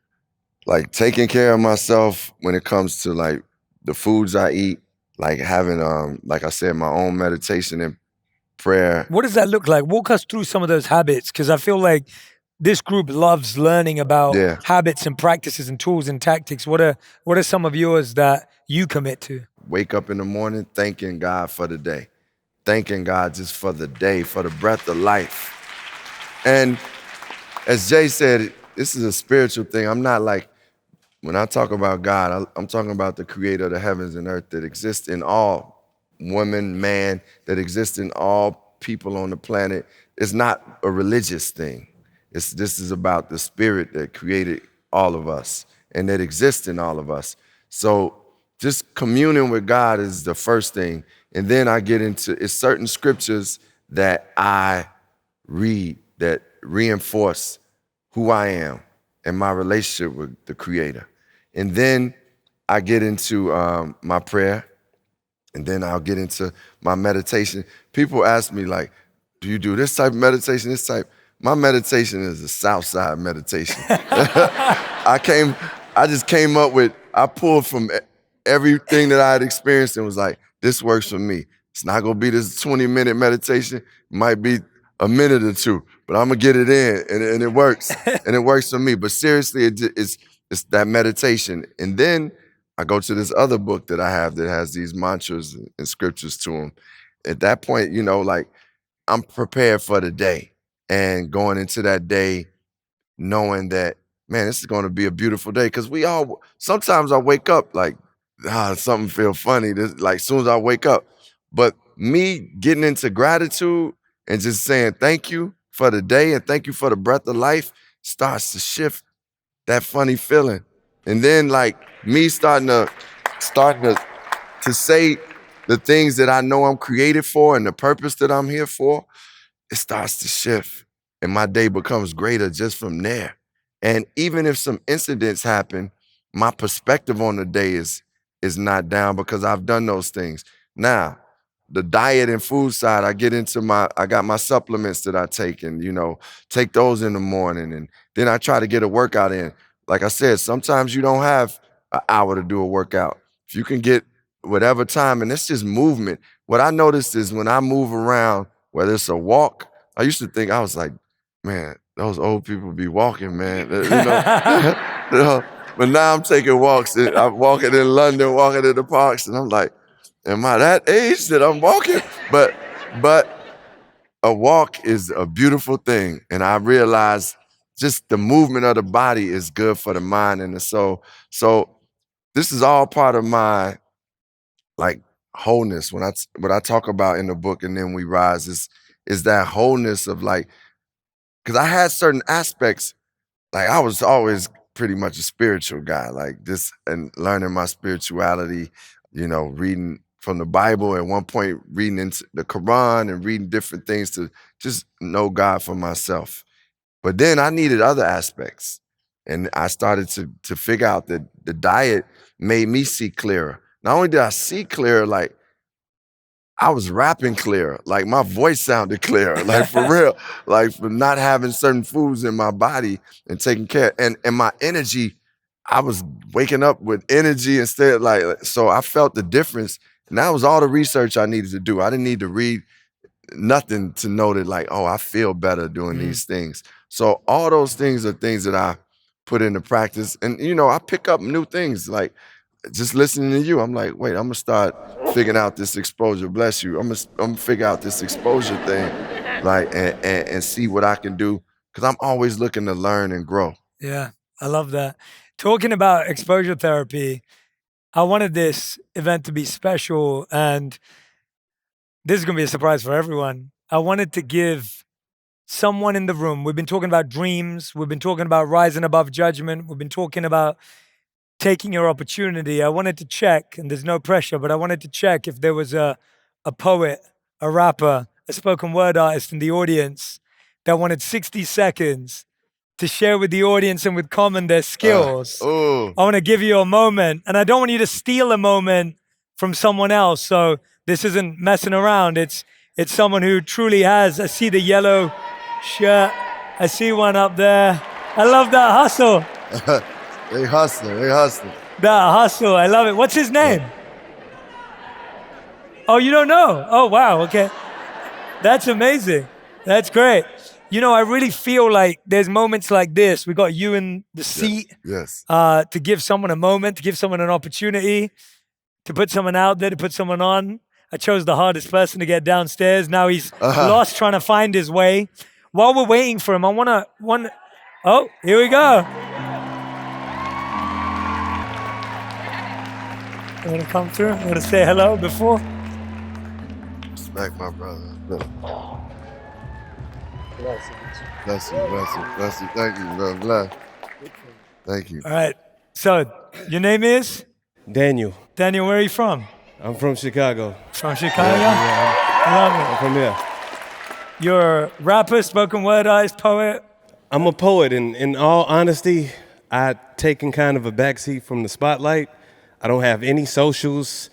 Like taking care of myself when it comes to like the foods I eat, like having like I said, my own meditation and prayer. What does that look like? Walk us through some of those habits, because I feel like this group loves learning about habits and practices and tools and tactics. What are some of yours that you commit to? Wake up in the morning thanking God for the day. Thanking God just for the day, for the breath of life. And as Jay said, this is a spiritual thing. I'm not like, when I talk about God, I'm talking about the creator of the heavens and earth that exists in all woman, man, that exists in all people on the planet. It's not a religious thing. This is about the spirit that created all of us and that exists in all of us. So just communing with God is the first thing. And then I get into, it's certain scriptures that I read that reinforce who I am and my relationship with the creator. And then I get into my prayer, and then I'll get into my meditation. People ask me like, do you do this type of meditation, this type? My meditation is a Southside meditation. I just came up with, I pulled from everything that I had experienced and was like, this works for me. It's not gonna be this 20-minute meditation. It might be a minute or two, but I'm gonna get it in, and it works. And it works for me. But seriously, it's that meditation. And then I go to this other book that I have that has these mantras and scriptures to them. At that point, you know, like I'm prepared for the day. And going into that day, knowing that, man, this is going to be a beautiful day. Because sometimes I wake up like, something feel funny. Like as soon as I wake up. But me getting into gratitude and just saying thank you for the day and thank you for the breath of life starts to shift that funny feeling. And then like me starting to say the things that I know I'm created for and the purpose that I'm here for, it starts to shift and my day becomes greater just from there. And even if some incidents happen, my perspective on the day is not down because I've done those things. Now, the diet and food side, I got my supplements that I take and, you know, take those in the morning. And then I try to get a workout in. Like I said, sometimes you don't have an hour to do a workout. If you can get whatever time, and it's just movement. What I noticed is when I move around, whether it's a walk, I used to think, I was like, man, those old people be walking, man. You know, but now I'm taking walks. I'm walking in London, walking in the parks, and I'm like, am I that age that I'm walking? But a walk is a beautiful thing. And I realize just the movement of the body is good for the mind and the soul. So this is all part of my like wholeness. What I talk about in the book And Then We Rise is that wholeness of like, because I had certain aspects, like I was always pretty much a spiritual guy, like this and learning my spirituality, reading from the Bible, at one point reading into the Quran and reading different things to just know God for myself. But then I needed other aspects. And I started to figure out that the diet made me see clearer. Not only did I see clearer, like I was rapping clearer, like my voice sounded clearer, like for real, like from not having certain foods in my body and taking care. And my energy, I was waking up with energy instead, so I felt the difference. And that was all the research I needed to do. I didn't need to read nothing to know that like, oh, I feel better doing these things. So all those things are things that I put into practice. And, I pick up new things, like just listening to you. I'm like, wait, I'm gonna start figuring out this exposure. Bless you. I'm gonna figure out this exposure thing, like, and see what I can do. Cause I'm always looking to learn and grow. Yeah, I love that. Talking about exposure therapy, I wanted this event to be special, and this is going to be a surprise for everyone. I wanted to give someone in the room, we've been talking about dreams, we've been talking about rising above judgment, we've been talking about taking your opportunity. I wanted to check, and there's no pressure, but I wanted to check if there was a poet, a rapper, a spoken word artist in the audience that wanted 60 seconds to share with the audience and with Common their skills. I want to give you a moment, and I don't want you to steal a moment from someone else. So this isn't messing around. It's someone who truly has. I see the yellow shirt. I see one up there. I love that hustle. They hustling. That hustle. I love it. What's his name? Oh, you don't know? Oh, wow. Okay. That's amazing. That's great. I really feel like there's moments like this. We got you in the seat. Yes. To give someone a moment, to give someone an opportunity, to put someone out there, to put someone on. I chose the hardest person to get downstairs. Now he's lost trying to find his way. While we're waiting for him, I want to... Oh, here we go. You want to come through? You want to say hello before? Respect my brother. Bless you. Thank you, bro. Bless. Thank you. All right. So, your name is? Daniel. Daniel, where are you from? I'm from Chicago. From Chicago? Yeah. I love it. I'm from here. You're a rapper, spoken word artist, poet? I'm a poet, and in all honesty, I've taken kind of a backseat from the spotlight. I don't have any socials.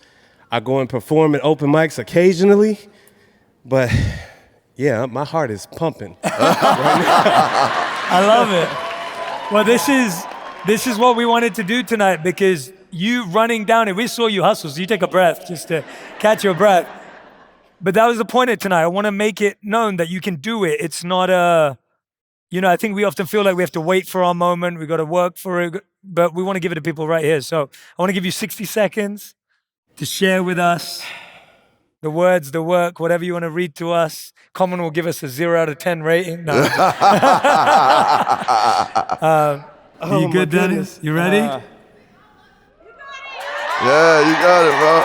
I go and perform at open mics occasionally, but yeah, my heart is pumping. I love it. Well, this is what we wanted to do tonight, because you running down it, we saw you hustle, so you take a breath just to catch your breath. But that was the point of tonight. I want to make it known that you can do it. It's not I think we often feel like we have to wait for our moment. We got to work for it, but we want to give it to people right here. So I want to give you 60 seconds to share with us the words, the work, whatever you want to read to us. Common will give us a 0 out of 10 rating. No. Are you good, Dennis? You ready? Yeah, you got it, bro.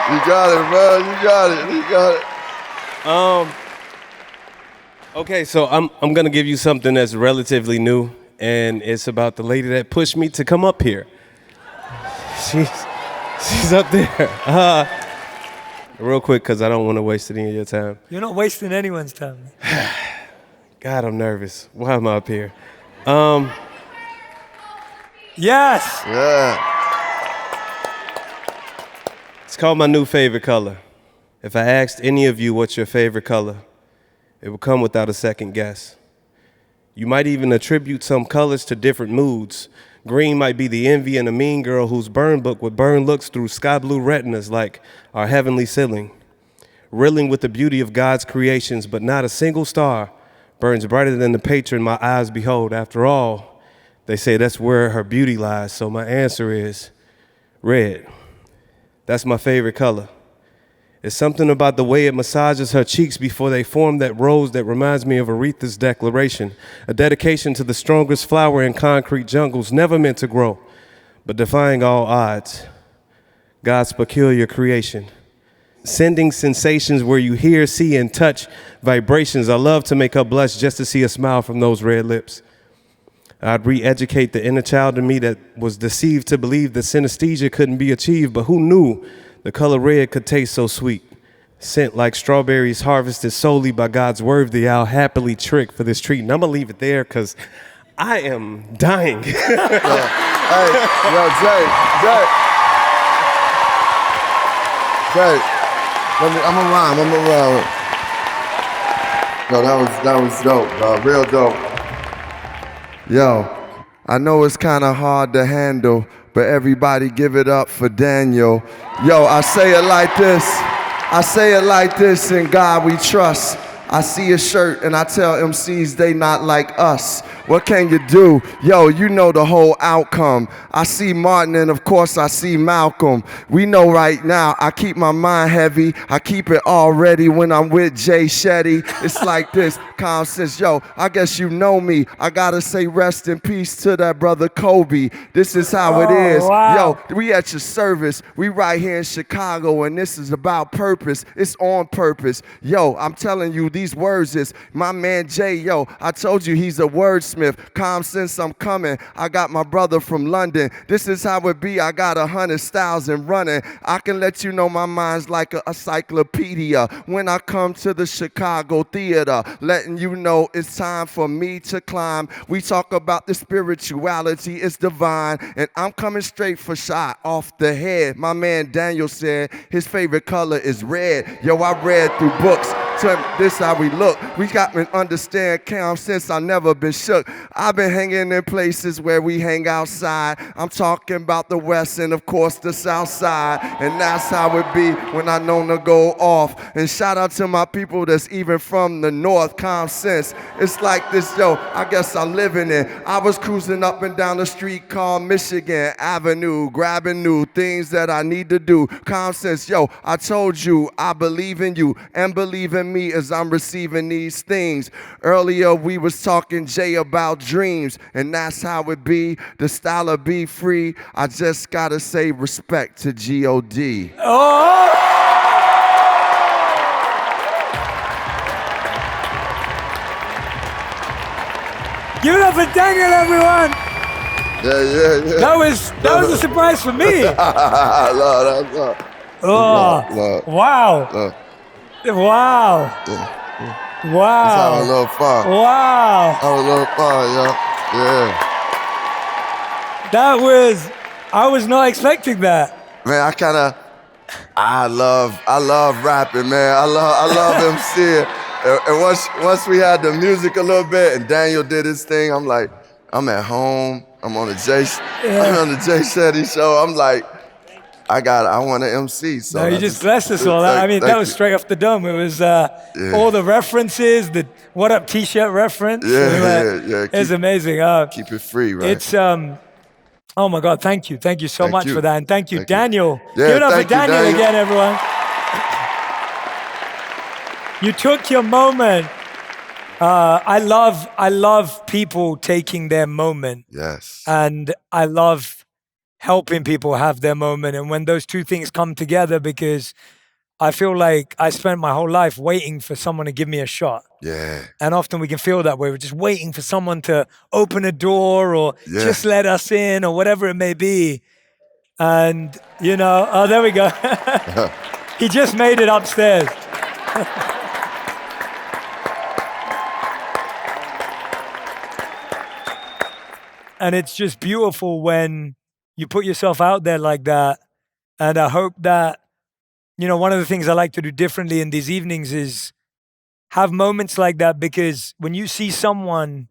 You got it. Okay, so I'm gonna give you something that's relatively new, and it's about the lady that pushed me to come up here. She's up there. Real quick, because I don't want to waste any of your time. You're not wasting anyone's time. God, I'm nervous. Why am I up here? Yes. Yeah. It's called My New Favorite Color. If I asked any of you what's your favorite color, it would come without a second guess. You might even attribute some colors to different moods. Green might be the envy and a mean girl whose burn book would burn looks through sky blue retinas like our heavenly ceiling. Reeling with the beauty of God's creations, but not a single star burns brighter than the patron my eyes behold. After all, they say that's where her beauty lies, so my answer is red. That's my favorite color. It's something about the way it massages her cheeks before they form that rose that reminds me of Aretha's declaration, a dedication to the strongest flower in concrete jungles, never meant to grow, but defying all odds. God's peculiar creation. Sending sensations where you hear, see, and touch vibrations. I love to make her blush just to see a smile from those red lips. I'd re-educate the inner child in me that was deceived to believe that synesthesia couldn't be achieved, but who knew the color red could taste so sweet? Scent like strawberries harvested solely by God's worthy, I'll happily trick for this treat. And I'm gonna leave it there because I am dying. Hey, yo, Jay. I'm gonna rhyme. Yo, that was dope, bro. Real dope. Yo, I know it's kind of hard to handle, but everybody give it up for Daniel. Yo, I say it like this, in God we trust. I see a shirt and I tell MCs they not like us. What can you do? Yo, you know the whole outcome. I see Martin and of course I see Malcolm. We know right now I keep my mind heavy. I keep it all ready when I'm with Jay Shetty. It's like this, calm sense. Yo, I guess you know me. I gotta say rest in peace to that brother Kobe. This is how it is. Wow. Yo, we at your service. We right here in Chicago and this is about purpose. It's on purpose. Yo, I'm telling you, these words is my man Jay. Yo, I told you he's a wordsmith. Calm sense, I'm coming. I got my brother from London. This is how it be. I got 100 styles and running. I can let you know my mind's like a encyclopedia when I come to the Chicago theater, letting you know it's time for me to climb. We talk about the spirituality, it's divine, and I'm coming straight for shot off the head. My man Daniel said his favorite color is red. Yo, I read through books. This how we look. We got to understand calm sense. I never been shook. I've been hanging in places where we hang outside. I'm talking about the west and of course the south side. And that's how it be when I know to go off. And shout out to my people that's even from the north. Calm sense. It's like this, yo, I guess I'm living it. I was cruising up and down the street called Michigan Avenue, grabbing new things that I need to do. Calm sense, yo, I told you I believe in you and believe in me as I'm receiving these things. Earlier we was talking, Jay, about dreams, and that's how it be. The style of be free. I just gotta say respect to G.O.D. Oh! Give it up for Daniel, everyone. Yeah. That was a surprise for me. Lord. Oh, wow. Wow. Wow. Let's have a little fun. Wow. Have a little fun, yo. Yeah. I was not expecting that. Man, I love rapping, man. I love MCing. And once we had the music a little bit and Daniel did his thing, I'm like, I'm at home. I'm on the Jay Shetty show. I'm like, I want to MC. So no, you just blessed us all. I mean, that was straight off the dome. It was all the references, the What Up T-shirt reference. Yeah. It's amazing. Keep it free, right? It's, oh my God, thank you. Thank you so much for that. And thank you, Daniel. Yeah, Give it up for thank you, Daniel Daniel. again, everyone. You took your moment. I love people taking their moment. Yes. And I love helping people have their moment. And when those two things come together, because I feel like I spent my whole life waiting for someone to give me a shot. Yeah. And often we can feel that way. We're just waiting for someone to open a door or just let us in or whatever it may be. And, oh, there we go. He just made it upstairs. And it's just beautiful when you put yourself out there like that. And I hope that, one of the things I like to do differently in these evenings is have moments like that, because when you see someone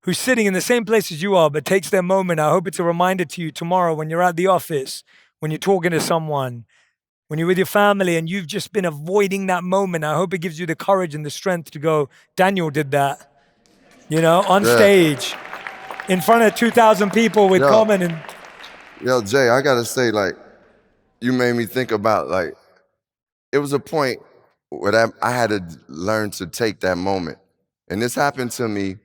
who's sitting in the same place as you are, but takes their moment, I hope it's a reminder to you tomorrow when you're at the office, when you're talking to someone, when you're with your family and you've just been avoiding that moment. I hope it gives you the courage and the strength to go, Daniel did that, on Yeah. stage in front of 2,000 people with Yo. Common. And Yo, Jay, I gotta say, like, you made me think about, like, it was a point where I had to learn to take that moment. And this happened to me,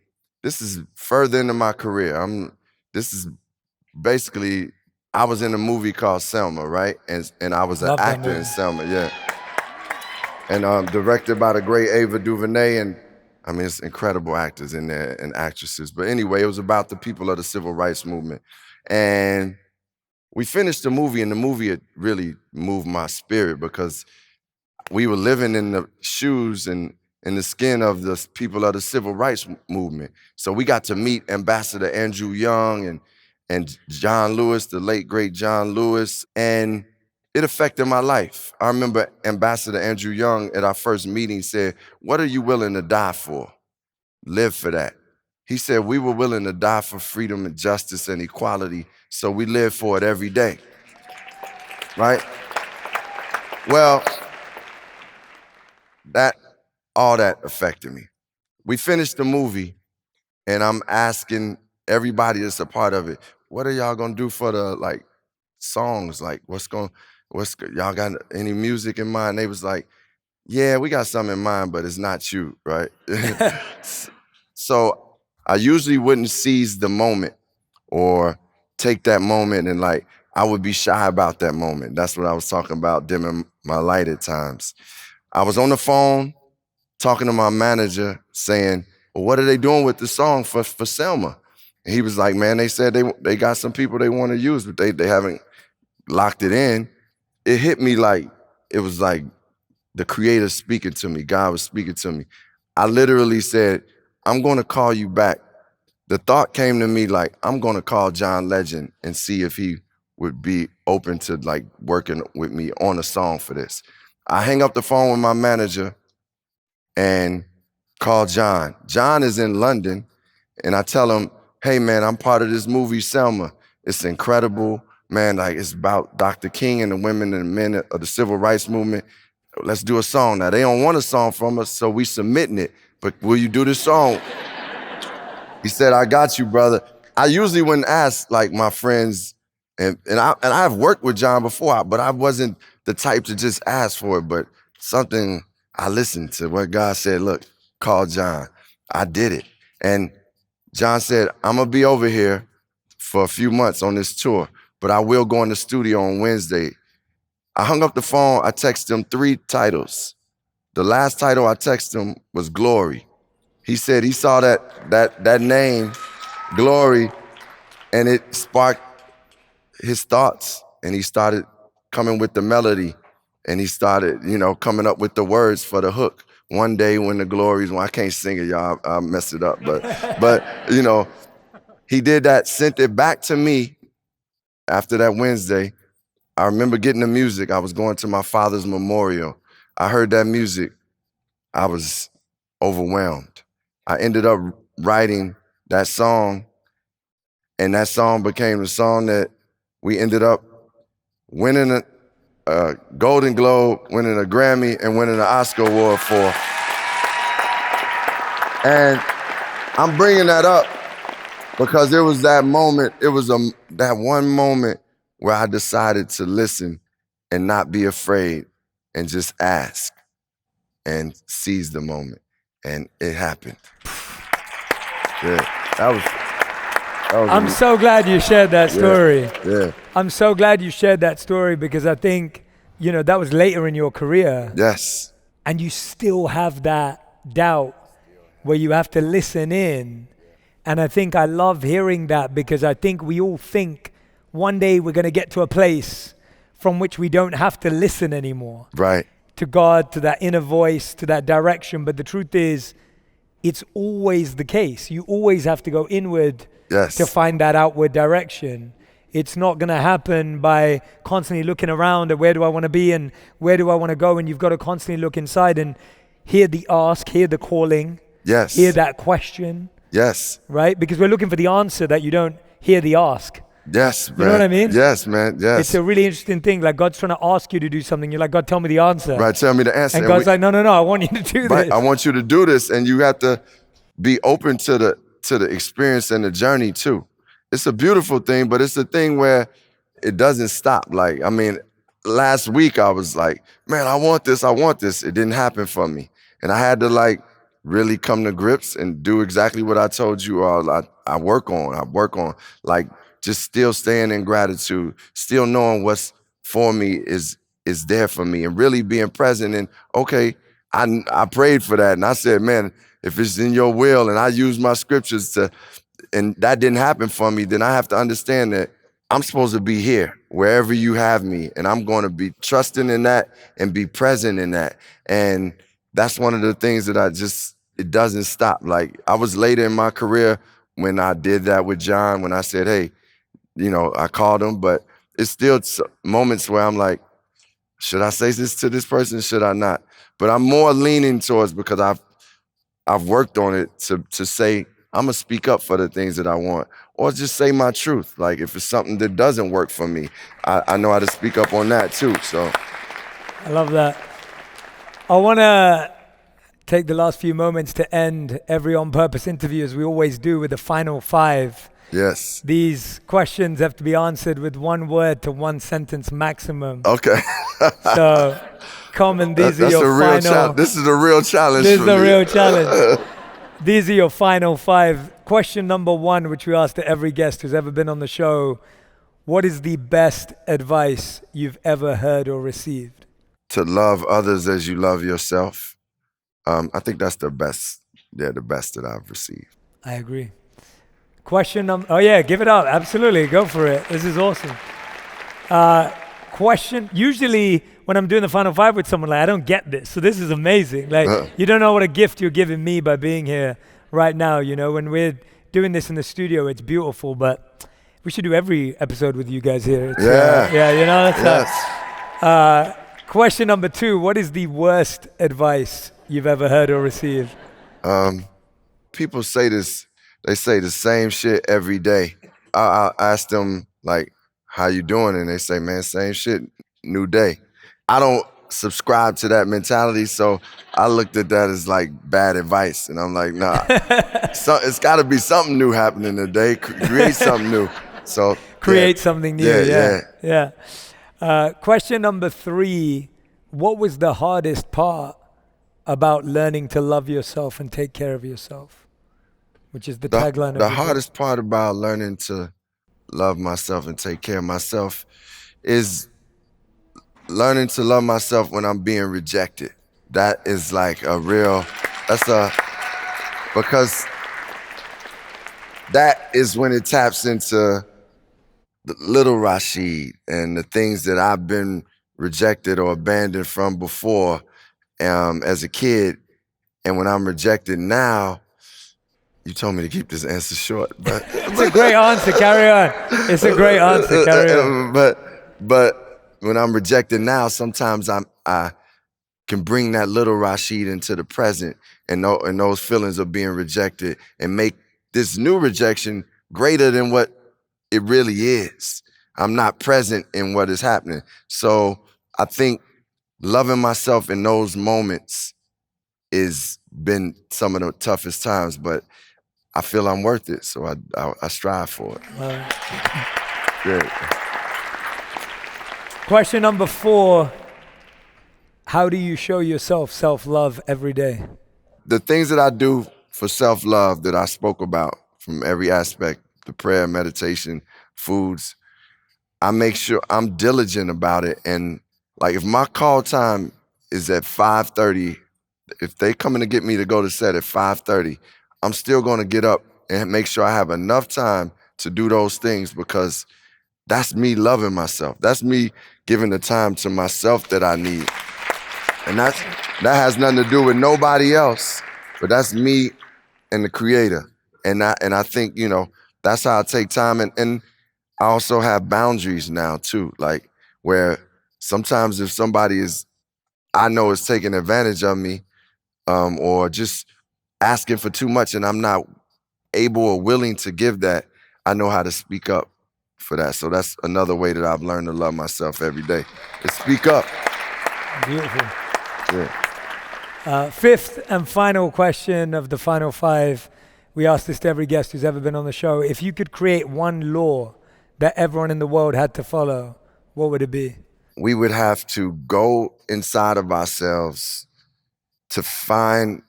this is further into my career. This is basically, I was in a movie called Selma, right? And I was an Love that actor in movie. Selma, yeah. And directed by the great Ava DuVernay, and I mean, it's incredible actors in there and actresses. But anyway, it was about the people of the civil rights movement. And we finished the movie, and the movie had really moved my spirit because we were living in the shoes and in the skin of the people of the civil rights movement. So we got to meet Ambassador Andrew Young and John Lewis, the late, great John Lewis, and it affected my life. I remember Ambassador Andrew Young at our first meeting said, "What are you willing to die for? Live for that." He said, "We were willing to die for freedom and justice and equality, so we live for it every day." Right? Well, all that affected me. We finished the movie, and I'm asking everybody that's a part of it, what are y'all gonna do for the songs? Like, y'all got any music in mind? They was like, yeah, we got something in mind, but it's not you, right? So I usually wouldn't seize the moment or take that moment, and I would be shy about that moment. That's what I was talking about, dimming my light at times. I was on the phone talking to my manager saying, well, what are they doing with the song for Selma? And he was like, man, they said they got some people they want to use, but they haven't locked it in. It hit me it was like the creator speaking to me. God was speaking to me. I literally said, I'm going to call you back. The thought came to me I'm going to call John Legend and see if he would be open to working with me on a song for this. I hang up the phone with my manager and call John. John is in London, and I tell him, hey man, I'm part of this movie Selma. It's incredible, man. It's about Dr. King and the women and men of the civil rights movement. Let's do a song. Now, they don't want a song from us, so we submitting it, but will you do this song? He said, I got you, brother. I usually wouldn't ask my friends, and I have worked with John before, but I wasn't the type to just ask for it, but something, I listened to what God said, look, call John. I did it. And John said, I'm gonna be over here for a few months on this tour, but I will go in the studio on Wednesday. I hung up the phone, I texted him 3 titles. The last title I texted him was Glory. He said he saw that name, Glory, and it sparked his thoughts, and he started coming with the melody, and he started, coming up with the words for the hook. One day when the glories, I can't sing it, y'all, I'll mess it up, but he did that, sent it back to me after that Wednesday. I remember getting the music. I was going to my father's memorial. I heard that music. I was overwhelmed. I ended up writing that song, and that song became the song that we ended up winning a Golden Globe, winning a Grammy, and winning an Oscar award for. And I'm bringing that up because there was that moment, that one moment where I decided to listen and not be afraid and just ask and seize the moment. And it happened. Yeah, that was I'm so glad you shared that story. Yeah. I'm so glad you shared that story because I think, that was later in your career. Yes. And you still have that doubt where you have to listen in. And I think I love hearing that because I think we all think one day we're going to get to a place from which we don't have to listen anymore. Right. To God, to that inner voice, to that direction. But the truth is, it's always the case. You always have to go inward to find that outward direction. It's not going to happen by constantly looking around at where do I want to be and where do I want to go, and you've got to constantly look inside and hear the ask, hear the calling, yes, hear that question. Yes. Right? Because we're looking for the answer that you don't hear the ask. Yes, man. You know what I mean? Yes, man. Yes. It's a really interesting thing. Like God's trying to ask you to do something. You're like, God, tell me the answer. Right, tell me the answer. And God's like, no, I want you to do right, this. I want you to do this, and you have to be open to the experience and the journey too. It's a beautiful thing, but it's a thing where it doesn't stop. Like, I mean, last week I was like, man, I want this. It didn't happen for me. And I had to like really come to grips and do exactly what I told you all. I work on like just still staying in gratitude, still knowing what's for me is there for me, and really being present. And okay, I prayed for that, and I said, man, if it's in your will, and I use my scriptures and that didn't happen for me, then I have to understand that I'm supposed to be here, wherever you have me, and I'm going to be trusting in that and be present in that. And that's one of the things that it doesn't stop. Like, I was later in my career when I did that with John, when I said, hey, I called him, but it's still moments where I'm like, should I say this to this person? Should I not? But I'm more leaning towards, because I've worked on it to say, I'm gonna speak up for the things that I want, or just say my truth. Like, if it's something that doesn't work for me, I know how to speak up on that too, so. I love that. I wanna take the last few moments to end every On Purpose interview, as we always do, with the final 5. Yes. These questions have to be answered with 1 word to 1 sentence maximum. Okay. So, Common, these are your final. This is a real challenge. This is a real challenge. These are your final 5. Question number 1, which we ask to every guest who's ever been on the show: what is the best advice you've ever heard or received? To love others as you love yourself. I think that's the best. They're the best that I've received. I agree. Question number, oh yeah, give it up. Absolutely, go for it. This is awesome. Question, usually when I'm doing the final 5 with someone, like, I don't get this. So this is amazing. Like, you don't know what a gift you're giving me by being here right now. When we're doing this in the studio, it's beautiful, but we should do every episode with you guys here. It's, that's question number 2, what is the worst advice you've ever heard or received? People say this. They say the same shit every day. I ask them, like, how you doing? And they say, man, same shit, new day. I don't subscribe to that mentality, so I looked at that as like bad advice. And I'm like, nah, it's gotta be something new happening today. Create something new. So create something new, yeah. Question number 3, what was the hardest part about learning to love yourself and take care of yourself? Which is the tagline of the hardest part about learning to love myself and take care of myself is learning to love myself when I'm being rejected. That is like because that is when it taps into the little Rashid and the things that I've been rejected or abandoned from before as a kid. And when I'm rejected now, you told me to keep this answer short, but it's a great answer. Carry on. It's a great answer. Carry on. But when I'm rejected now, sometimes I can bring that little Rashid into the present and those feelings of being rejected and make this new rejection greater than what it really is. I'm not present in what is happening. So I think loving myself in those moments has been some of the toughest times, but I feel I'm worth it, so I strive for it. Great. Question number 4, how do you show yourself self-love every day? The things that I do for self-love that I spoke about from every aspect, the prayer, meditation, foods, I make sure I'm diligent about it. And like, if my call time is at 5:30, if they coming to get me to go to set at 5:30, I'm still gonna get up and make sure I have enough time to do those things, because that's me loving myself. That's me giving the time to myself that I need. And that has nothing to do with nobody else, but that's me and the Creator. And I think, that's how I take time. And I also have boundaries now too, like where sometimes if somebody I know is taking advantage of me, or just asking for too much and I'm not able or willing to give that, I know how to speak up for that. So that's another way that I've learned to love myself every day. Is speak up. Beautiful. Yeah. Fifth and final question of the final 5. We ask this to every guest who's ever been on the show. If you could create one law that everyone in the world had to follow, what would it be? We would have to go inside of ourselves to find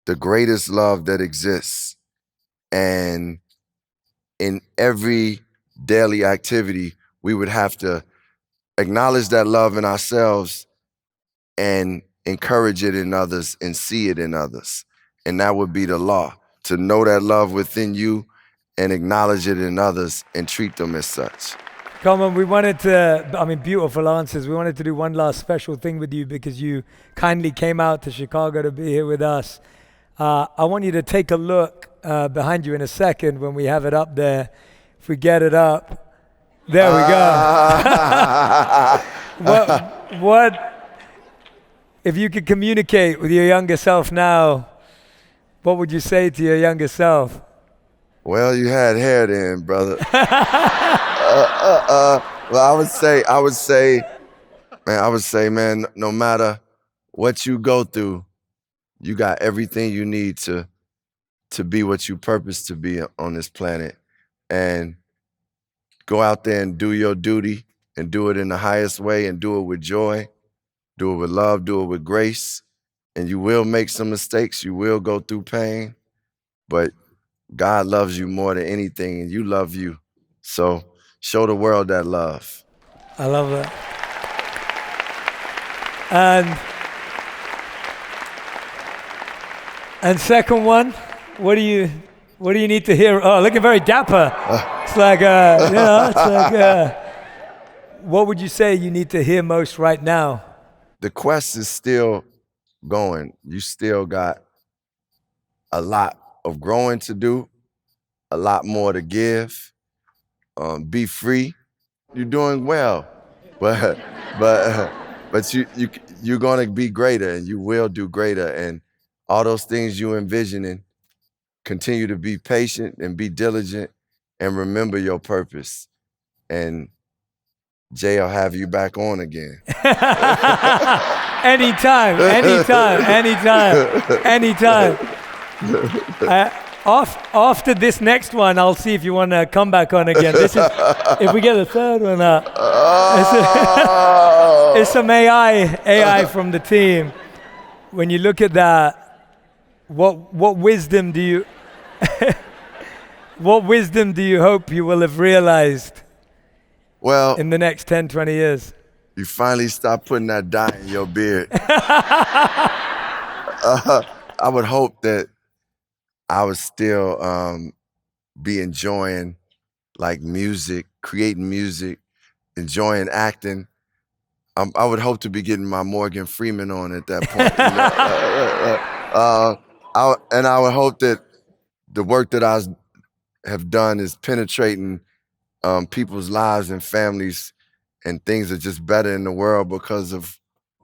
the greatest love that exists. And in every daily activity, we would have to acknowledge that love in ourselves and encourage it in others and see it in others. And that would be the law, to know that love within you and acknowledge it in others and treat them as such. Coleman, we wanted to, beautiful answers. We wanted to do one last special thing with you because you kindly came out to Chicago to be here with us. I want you to take a look behind you in a second when we have it up there. If we get it up, there we go. What, if you could communicate with your younger self now, what would you say to your younger self? Well, you had hair then, brother. Well, I would say, man, no matter what you go through, you got everything you need to be what you purpose to be on this planet. And go out there and do your duty and do it in the highest way and do it with joy, do it with love, do it with grace. And you will make some mistakes, you will go through pain, but God loves you more than anything and you love you. So show the world that love. I love that. And second one, what do you need to hear? Oh, looking very dapper. It's like, what would you say you need to hear most right now? The quest is still going. You still got a lot of growing to do, a lot more to give. Be free. You're doing well, but you're gonna be greater, and you will do greater. And all those things you envisioning, continue to be patient and be diligent, and remember your purpose. And Jay will have you back on again. Anytime. After this next one, I'll see if you want to come back on again. This is, if we get a third one up, it's some AI from the team. When you look at that, what wisdom do you, what wisdom do you hope you will have realized? Well, in the next 10, 20 years. You finally stop putting that dye in your beard. I would hope that I would still be enjoying like music, creating music, enjoying acting. I would hope to be getting my Morgan Freeman on at that point. And I would hope that the work that I have done is penetrating people's lives and families, and things are just better in the world because of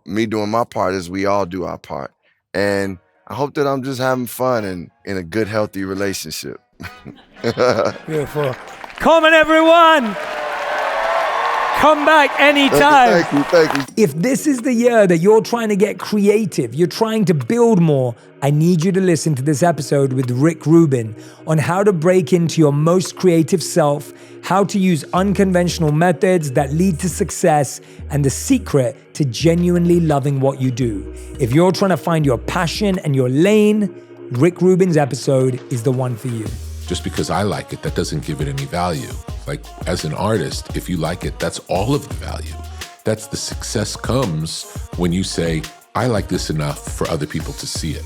me doing my part as we all do our part. And I hope that I'm just having fun and in a good, healthy relationship. Beautiful. Come on, everyone. Come back anytime. Thank you. If this is the year that you're trying to get creative, you're trying to build more, I need you to listen to this episode with Rick Rubin on how to break into your most creative self, how to use unconventional methods that lead to success, and the secret to genuinely loving what you do. If you're trying to find your passion and your lane, Rick Rubin's episode is the one for you. Just because I like it, that doesn't give it any value. Like, as an artist, if you like it, that's all of the value. That's the success comes when you say, I like this enough for other people to see it.